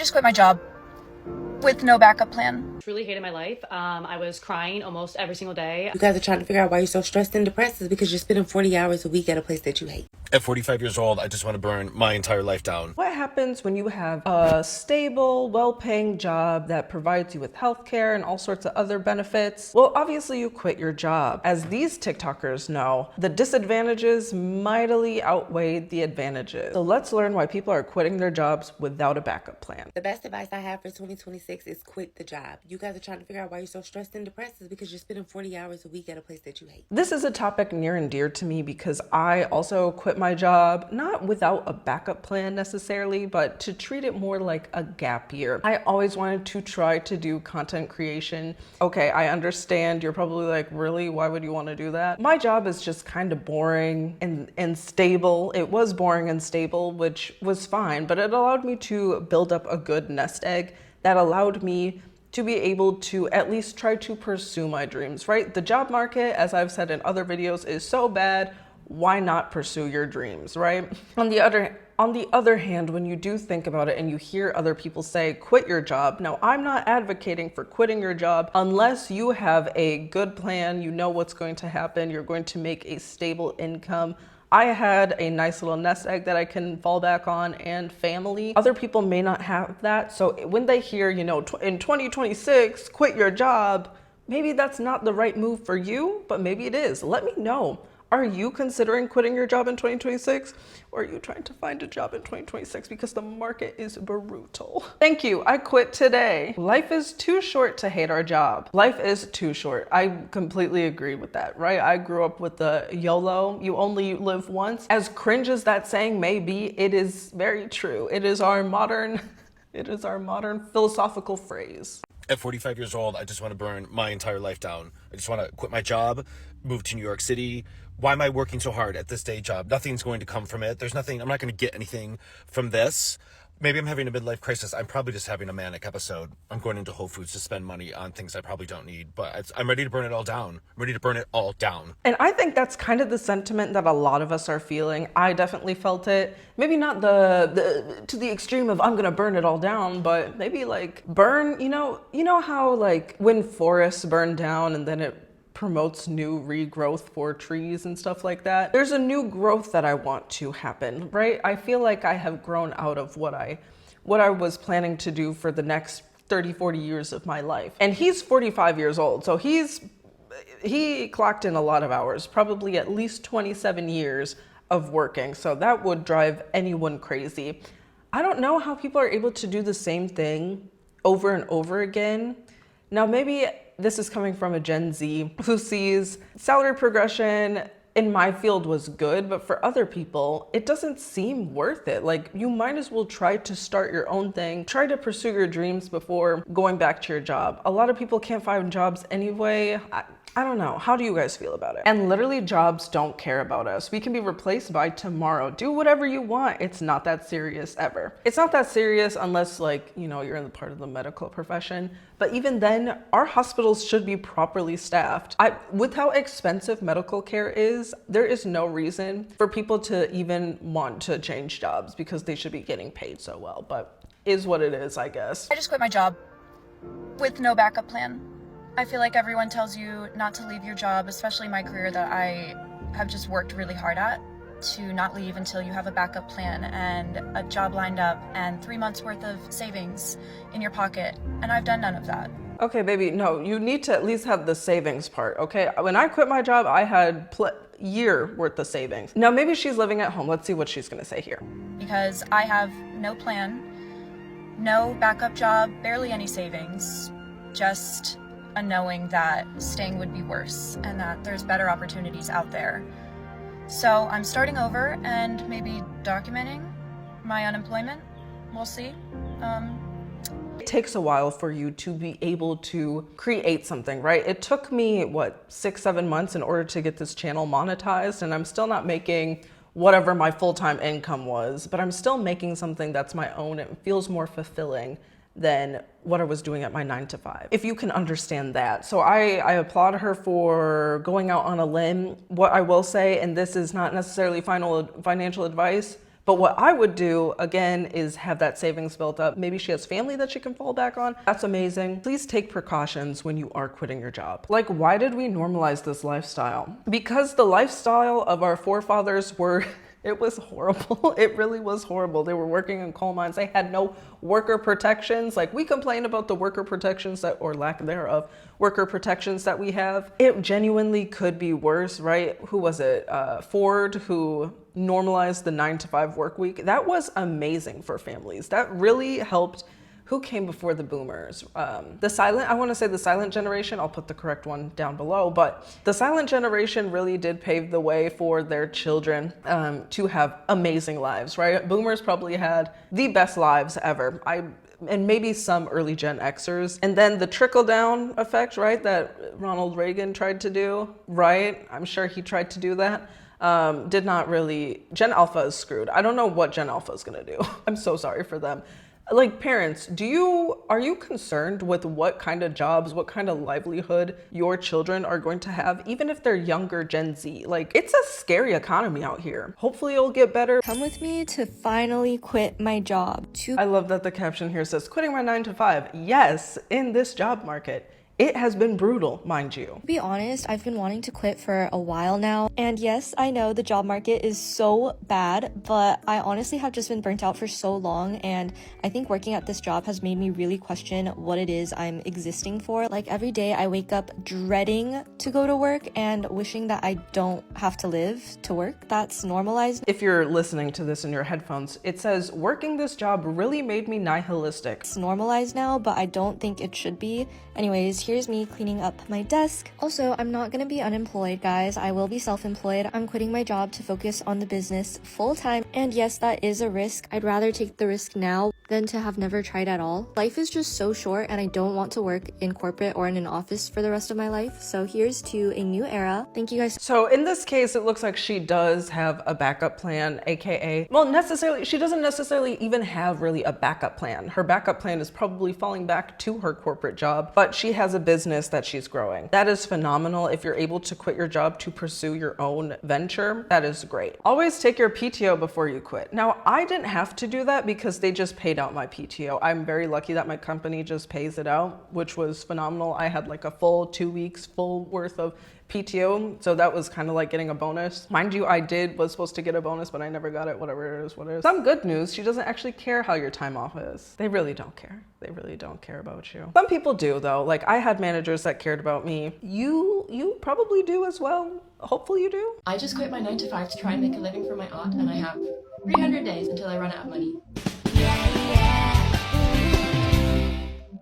just quit my job with no backup plan. Truly hated my life. I was crying almost every single day. You guys are trying to figure out why you're so stressed and depressed is because you're spending 40 hours a week at a place that you hate. At 45 years old, I just want to burn my entire life down. What happens when you have a stable, well-paying job that provides you with healthcare and all sorts of other benefits? Well, obviously you quit your job. As these TikTokers know, the disadvantages mightily outweigh the advantages. So let's learn why people are quitting their jobs without a backup plan. The best advice I have for 2026 is quit the job. You guys are trying to figure out why you're so stressed and depressed is because you're spending 40 hours a week at a place that you hate. This is a topic near and dear to me because I also quit my job, not without a backup plan necessarily, but to treat it more like a gap year. I always wanted to try to do content creation. Okay, I understand you're probably like, really? Why would you want to do that? My job is just kind of boring and stable. It was boring and stable, which was fine, but it allowed me to build up a good nest egg that allowed me to be able to at least try to pursue my dreams, right? The job market, as I've said in other videos, is so bad. Why not pursue your dreams, right? On the other hand, when you do think about it and you hear other people say, quit your job. Now, I'm not advocating for quitting your job unless you have a good plan, you know what's going to happen, you're going to make a stable income. I had a nice little nest egg that I can fall back on and family. Other people may not have that. So when they hear, you know, in 2026, quit your job, maybe that's not the right move for you, but maybe it is. Let me know. Are you considering quitting your job in 2026? Or are you trying to find a job in 2026 because the market is brutal? Thank you, I quit today. Life is too short to hate our job. Life is too short. I completely agree with that, right? I grew up with the YOLO, you only live once. As cringe as that saying may be, it is very true. It is our modern philosophical phrase. At 45 years old, I just want to burn my entire life down. I just want to quit my job, move to New York City. Why am I working so hard at this day job? Nothing's going to come from it. I'm not going to get anything from this. Maybe I'm having a midlife crisis. I'm probably just having a manic episode. I'm going into Whole Foods to spend money on things I probably don't need, but I'm ready to burn it all down. I'm ready to burn it all down. And I think that's kind of the sentiment that a lot of us are feeling. I definitely felt it. Maybe not to the extreme of I'm gonna burn it all down, but maybe like burn, you know how like when forests burn down and then it promotes new regrowth for trees and stuff like that. There's a new growth that I want to happen, right? I feel like I have grown out of what I was planning to do for the next 30, 40 years of my life. And he's 45 years old, so he clocked in a lot of hours, probably at least 27 years of working. So that would drive anyone crazy. I don't know how people are able to do the same thing over and over again. Now, maybe this is coming from a Gen Z who sees salary progression in my field was good, but for other people, it doesn't seem worth it. Like, you might as well try to start your own thing, try to pursue your dreams before going back to your job. A lot of people can't find jobs anyway. I don't know. How do you guys feel about it? And literally, jobs don't care about us. We can be replaced by tomorrow. Do whatever you want. It's not that serious ever. It's not that serious unless, like, you know, you're in the part of the medical profession. But even then, our hospitals should be properly staffed. With how expensive medical care is, there is no reason for people to even want to change jobs because they should be getting paid so well. But is what it is, I guess. I just quit my job with no backup plan. I feel like everyone tells you not to leave your job, especially my career that I have just worked really hard at, to not leave until you have a backup plan and a job lined up and 3 months worth of savings in your pocket. And I've done none of that. Okay, baby, no, you need to at least have the savings part, okay? When I quit my job, I had year worth of savings. Now, maybe she's living at home. Let's see what she's gonna say here. Because I have no plan, no backup job, barely any savings, just a knowing that staying would be worse and that there's better opportunities out there. So I'm starting over and maybe documenting my unemployment. We'll see. It takes a while for you to be able to create something, right? It took me, 6-7 months in order to get this channel monetized, and I'm still not making whatever my full-time income was, but I'm still making something that's my own. It feels more fulfilling than what I was doing at my 9-to-5, if you can understand that. So I applaud her for going out on a limb. What I will say, and this is not necessarily financial advice, But what I would do, again, is have that savings built up. Maybe she has family that she can fall back on. That's amazing. Please take precautions when you are quitting your job. Like, why did we normalize this lifestyle? Because the lifestyle of our forefathers were it was horrible. It really was horrible. They were working in coal mines. They had no worker protections. Like, we complain about the worker protections that, or lack thereof, worker protections that we have. It genuinely could be worse, right? Who was it? Ford, who normalized the 9-to-5 work week. That was amazing for families. That really helped. Who came before the boomers? I want to say the silent generation. I'll put the correct one down below, but the silent generation really did pave the way for their children to have amazing lives, right? Boomers probably had the best lives ever. And maybe some early Gen Xers. And then the trickle down effect, right? That Ronald Reagan tried to do, right? I'm sure he tried to do that. Did not really. Gen Alpha is screwed. I don't know what Gen Alpha is going to do. I'm so sorry for them. Like, parents, are you concerned with what kind of jobs, what kind of livelihood your children are going to have, even if they're younger Gen Z? Like, it's a scary economy out here. Hopefully it'll get better. Come with me to finally quit my job. I love that the caption here says, quitting my 9-to-5. Yes, in this job market. It has been brutal, mind you. To be honest, I've been wanting to quit for a while now. And yes, I know the job market is so bad, but I honestly have just been burnt out for so long. And I think working at this job has made me really question what it is I'm existing for. Like, every day I wake up dreading to go to work and wishing that I don't have to live to work. That's normalized. If you're listening to this in your headphones, it says, working this job really made me nihilistic. It's normalized now, but I don't think it should be. Anyways, here's me cleaning up my desk. Also, I'm not gonna be unemployed, guys. I will be self-employed. I'm quitting my job to focus on the business full-time. And yes, that is a risk. I'd rather take the risk now than to have never tried at all. Life is just so short, and I don't want to work in corporate or in an office for the rest of my life. So here's to a new era. Thank you guys. So in this case, it looks like she does have a backup plan, aka, well, she doesn't necessarily even have really a backup plan. Her backup plan is probably falling back to her corporate job, but she has a business that she's growing. That is phenomenal. If you're able to quit your job to pursue your own venture, that is great. Always take your PTO before you quit. Now, I didn't have to do that because they just paid out my PTO. I'm very lucky that my company just pays it out, which was phenomenal. I had like a full 2 weeks full worth of PTO, so that was kind of like getting a bonus. Mind you, was supposed to get a bonus, but I never got it. Whatever it is, what it is. Some good news, she doesn't actually care how your time off is. They really don't care. They really don't care about you. Some people do though. Like, I had managers that cared about me. You probably do as well. Hopefully you do. I just quit my 9-to-5 to try and make a living from my art, and I have 300 days until I run out of money.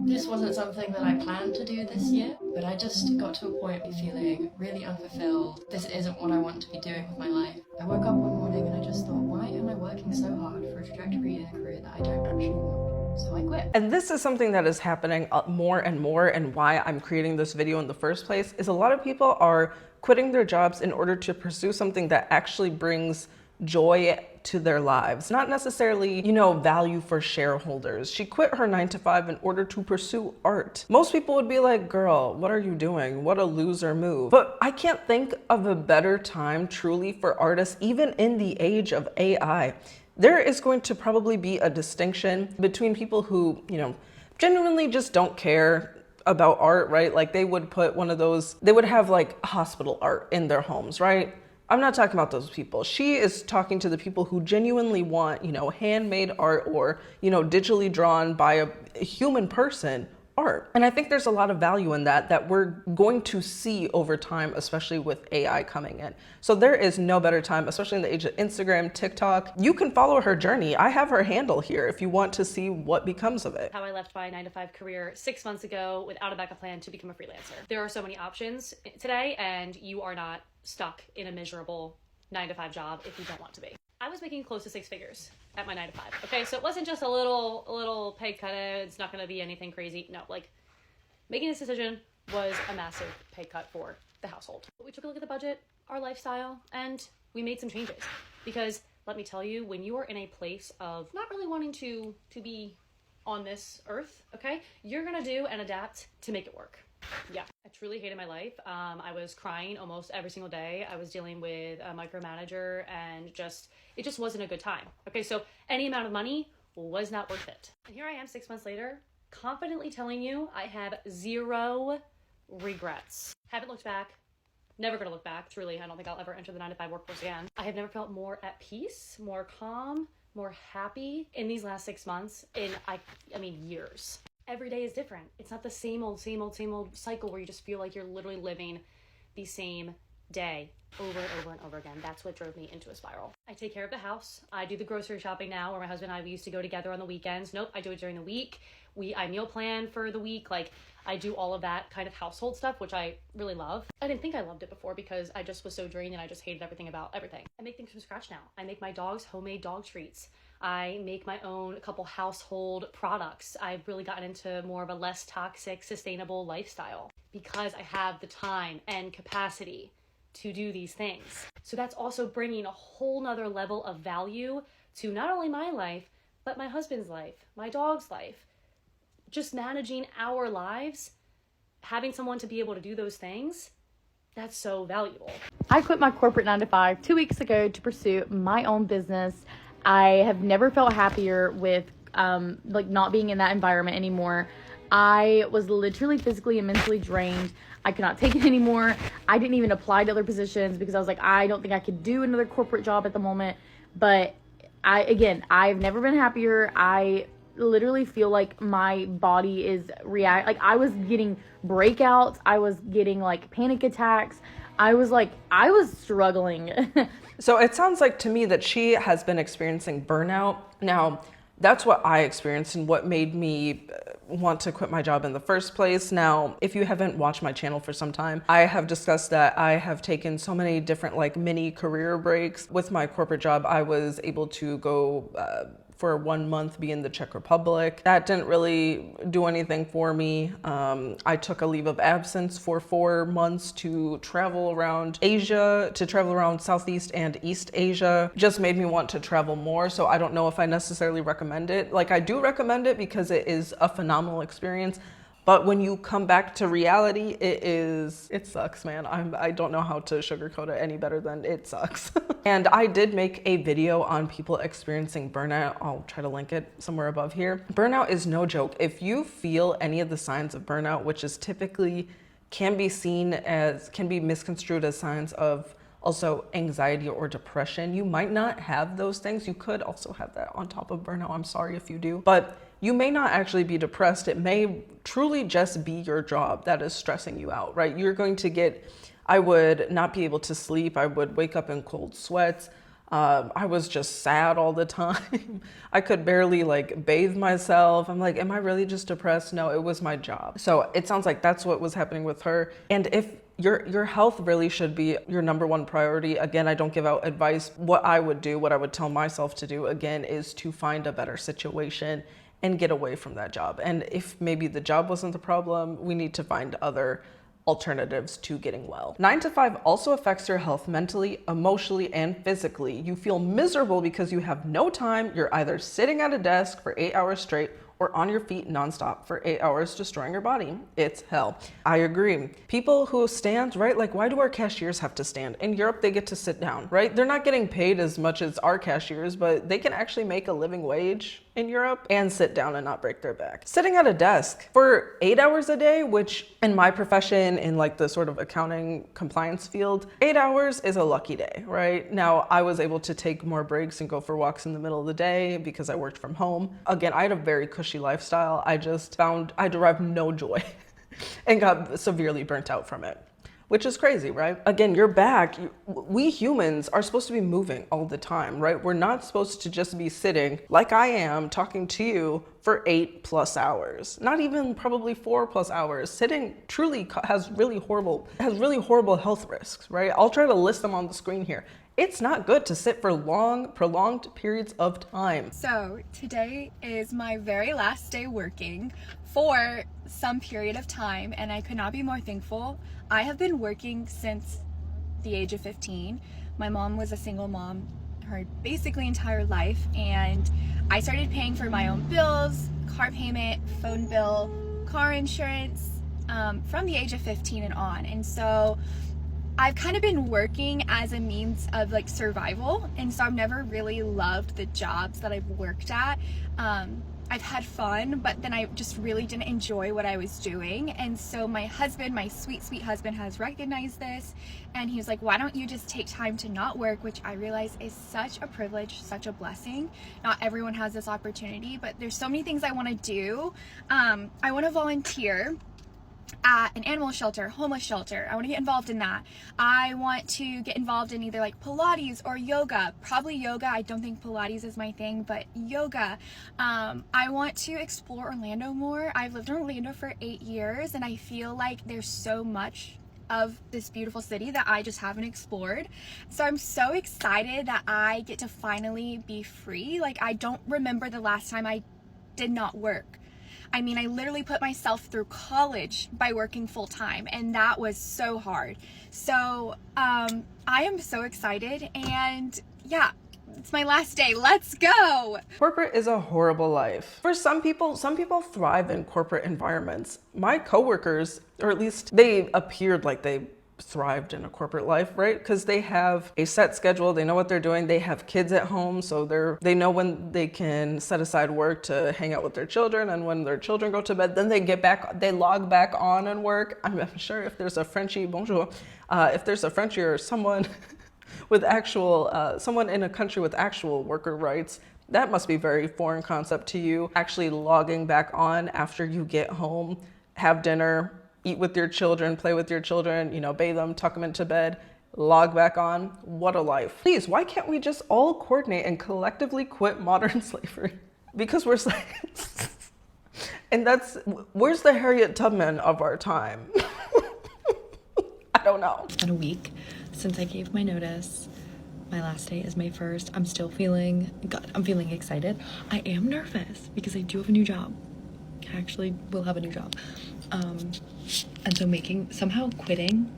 This wasn't something that I planned to do this year, but I just got to a point of feeling really unfulfilled. This isn't what I want to be doing with my life. I woke up one morning and I just thought, why am I working so hard for a trajectory in a career that I don't actually want? So I quit. And this is something that is happening more and more, and why I'm creating this video in the first place is a lot of people are quitting their jobs in order to pursue something that actually brings joy to their lives, not necessarily, value for shareholders. She quit her 9-to-5 in order to pursue art. Most people would be like, girl, what are you doing? What a loser move. But I can't think of a better time truly for artists, even in the age of AI. There is going to probably be a distinction between people who, genuinely just don't care about art, right? Like, they would put they would have like hospital art in their homes, right? I'm not talking about those people. She is talking to the people who genuinely want, handmade art or, digitally drawn by a human person art. And I think there's a lot of value in that we're going to see over time, especially with AI coming in. So there is no better time, especially in the age of Instagram, TikTok. You can follow her journey. I have her handle here if you want to see what becomes of it. How I left my 9-to-5 career 6 months ago without a backup plan to become a freelancer. There are so many options today, and you are not stuck in a miserable 9-to-5 job if you don't want to be. I was making close to 6 figures at my 9-to-5. Okay, so it wasn't just a little pay cut. It's not going to be anything crazy. No, like, making this decision was a massive pay cut for the household. We took a look at the budget, our lifestyle, and we made some changes. Because let me tell you, when you are in a place of not really wanting to be on this earth, okay, you're going to do and adapt to make it work. Yeah, I truly hated my life. I was crying almost every single day. I was dealing with a micromanager and it just wasn't a good time. Okay, so any amount of money was not worth it. And here I am 6 months later, confidently telling you I have 0 regrets. Haven't looked back. Never gonna look back. Truly, I don't think I'll ever enter the 9-to-5 workforce again. I have never felt more at peace, more calm, more happy in these last 6 months in, I mean, years. Every day is different. It's not the same old cycle where you just feel like you're literally living the same day over and over and over again. That's what drove me into a spiral. I take care of the house. I do the grocery shopping now, where my husband and I, we used to go together on the weekends. Nope, I do it during the week. I meal plan for the week. Like, I do all of that kind of household stuff, which I really love. I didn't think I loved it before because I just was so drained and I just hated everything about everything. I make things from scratch now. I make my dogs homemade dog treats. I make my own couple household products. I've really gotten into more of a less toxic, sustainable lifestyle because I have the time and capacity to do these things. So that's also bringing a whole nother level of value to not only my life, but my husband's life, my dog's life. Just managing our lives, having someone to be able to do those things, that's so valuable. I quit my corporate 9-to-5 2 weeks ago to pursue my own business. I have never felt happier with not being in that environment anymore. I was literally physically and mentally drained. I could not take it anymore. I didn't even apply to other positions because I was like, I don't think I could do another corporate job at the moment. But I've never been happier. I literally feel like my body is I was getting breakouts. I was getting like panic attacks. I was struggling. So it sounds like to me that she has been experiencing burnout. Now, that's what I experienced and what made me want to quit my job in the first place. Now, if you haven't watched my channel for some time, I have discussed that I have taken so many different like mini career breaks. With my corporate job, I was able to go for 1 month be in the Czech Republic. That didn't really do anything for me. I took a leave of absence for 4 months to travel around Asia, to travel around Southeast and East Asia. Just made me want to travel more. So I don't know if I necessarily recommend it. Like, I do recommend it because it is a phenomenal experience. But when you come back to reality, it sucks, man. I don't know how to sugarcoat it any better than it sucks. And I did make a video on people experiencing burnout. I'll try to link it somewhere above here. Burnout is no joke. If you feel any of the signs of burnout, which is typically can be misconstrued as signs of also anxiety or depression, you might not have those things. You could also have that on top of burnout. I'm sorry if you do, but you may not actually be depressed. It may truly just be your job that is stressing you out, right? I would not be able to sleep. I would wake up in cold sweats. I was just sad all the time. I could barely like bathe myself. I'm like, am I really just depressed? No, it was my job. So it sounds like that's what was happening with her. And if your health really should be your number one priority. Again, I don't give out advice. What I would tell myself to do again is to find a better situation and get away from that job. And if maybe the job wasn't the problem, we need to find other alternatives to getting well. 9-to-5 also affects your health mentally, emotionally, and physically. You feel miserable because you have no time. You're either sitting at a desk for 8 hours straight or on your feet nonstop for 8 hours, destroying your body. It's hell. I agree. People who stand, right? Like, why do our cashiers have to stand? In Europe, they get to sit down, right? They're not getting paid as much as our cashiers, but they can actually make a living wage in Europe and sit down and not break their back. Sitting at a desk for 8 hours a day, which in my profession, in like the sort of accounting compliance field, 8 hours is a lucky day, right? Now, I was able to take more breaks and go for walks in the middle of the day because I worked from home. Again, I had a very cushy lifestyle. I just found I derived no joy and got severely burnt out from it, which is crazy, right? Again, your back, we humans are supposed to be moving all the time, right? We're not supposed to just be sitting like I am talking to you for 8+ hours, not even probably 4+ hours. Sitting truly has really horrible health risks, right? I'll try to list them on the screen here. It's not good to sit for long, prolonged periods of time. So today is my very last day working for some period of time, and I could not be more thankful. I have been working since the age of 15. My mom was a single mom her basically entire life, and I started paying for my own bills, car payment, phone bill, car insurance, from the age of 15 and on. And so I've kind of been working as a means of like survival. And so I've never really loved the jobs that I've worked at. I've had fun, but then I just really didn't enjoy what I was doing. And so my husband, my sweet, sweet husband, has recognized this. And he was like, why don't you just take time to not work? Which I realize is such a privilege, such a blessing. Not everyone has this opportunity, but there's so many things I want to do. I want to volunteer at an animal shelter, homeless shelter. I want to get involved in that. I want to get involved in either like Pilates or yoga. Probably yoga. I don't think Pilates is my thing, but yoga. I want to explore Orlando more. I've lived in Orlando for 8 years, and I feel like there's so much of this beautiful city that I just haven't explored. So I'm so excited that I get to finally be free. Like, I don't remember the last time I did not work. I mean, I literally put myself through college by working full time, and that was so hard. So I am so excited, and yeah, it's my last day. Let's go. Corporate is a horrible life. For some people thrive in corporate environments. My coworkers, or at least they appeared like they thrived in a corporate life, right? Because they have a set schedule, they know what they're doing, they have kids at home, so they know when they can set aside work to hang out with their children, and when their children go to bed, then they log back on and work. I'm sure if there's a Frenchie, bonjour, if there's a Frenchie or someone with someone in a country with actual worker rights, that must be a very foreign concept to you. Actually logging back on after you get home, have dinner, eat with your children, play with your children, bathe them, tuck them into bed, log back on. What a life. Please, why can't we just all coordinate and collectively quit modern slavery? Because we're slaves. And where's the Harriet Tubman of our time? I don't know. It's been a week since I gave my notice. My last day is May 1st. I'm still feeling excited. I am nervous because I do have a new job. I actually will have a new job. And so somehow quitting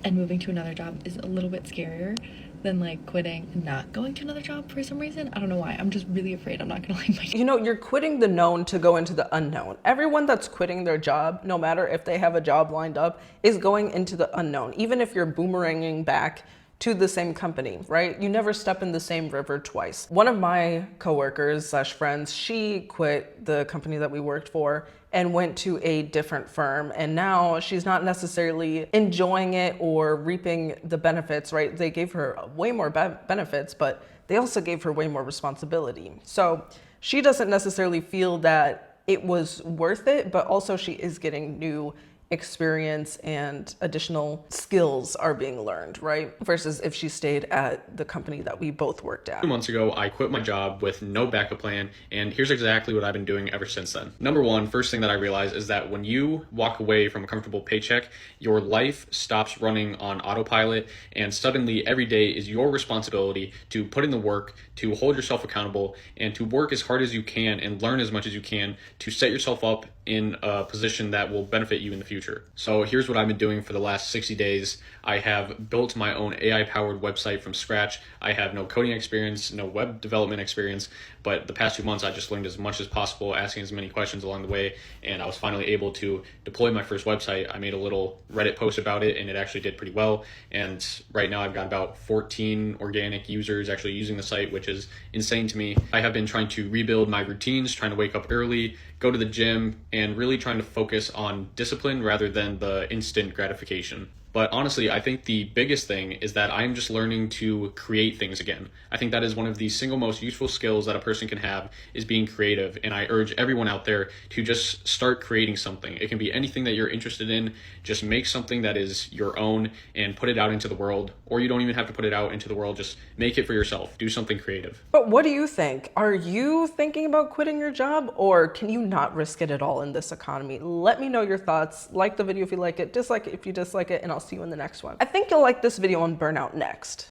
and moving to another job is a little bit scarier than like quitting and not going to another job for some reason. I don't know why. I'm just really afraid I'm not gonna like my job. You're quitting the known to go into the unknown. Everyone that's quitting their job, no matter if they have a job lined up, is going into the unknown. Even if you're boomeranging back to the same company, right? You never step in the same river twice. One of my coworkers / friends, she quit the company that we worked for and went to a different firm. And now she's not necessarily enjoying it or reaping the benefits, right? They gave her way more benefits, but they also gave her way more responsibility. So she doesn't necessarily feel that it was worth it, but also she is getting new experience and additional skills are being learned, right? Versus if she stayed at the company that we both worked at. 2 months ago, I quit my job with no backup plan, and here's exactly what I've been doing ever since then. Number one, first thing that I realized is that when you walk away from a comfortable paycheck, your life stops running on autopilot, and suddenly every day is your responsibility to put in the work, to hold yourself accountable, and to work as hard as you can and learn as much as you can to set yourself up in a position that will benefit you in the future. So here's what I've been doing for the last 60 days. I have built my own AI-powered website from scratch. I have no coding experience, no web development experience, but the past 2 months I just learned as much as possible, asking as many questions along the way, and I was finally able to deploy my first website. I made a little Reddit post about it, and it actually did pretty well, and right now I've got about 14 organic users actually using the site, which is insane to me. I have been trying to rebuild my routines, trying to wake up early, go to the gym, and really trying to focus on discipline rather than the instant gratification. But honestly, I think the biggest thing is that I'm just learning to create things again. I think that is one of the single most useful skills that a person can have, is being creative. And I urge everyone out there to just start creating something. It can be anything that you're interested in. Just make something that is your own and put it out into the world. Or you don't even have to put it out into the world. Just make it for yourself. Do something creative. But what do you think? Are you thinking about quitting your job, or can you not risk it at all in this economy? Let me know your thoughts. Like the video if you like it, dislike it if you dislike it, and I'll see you in the next one. I think you'll like this video on burnout next.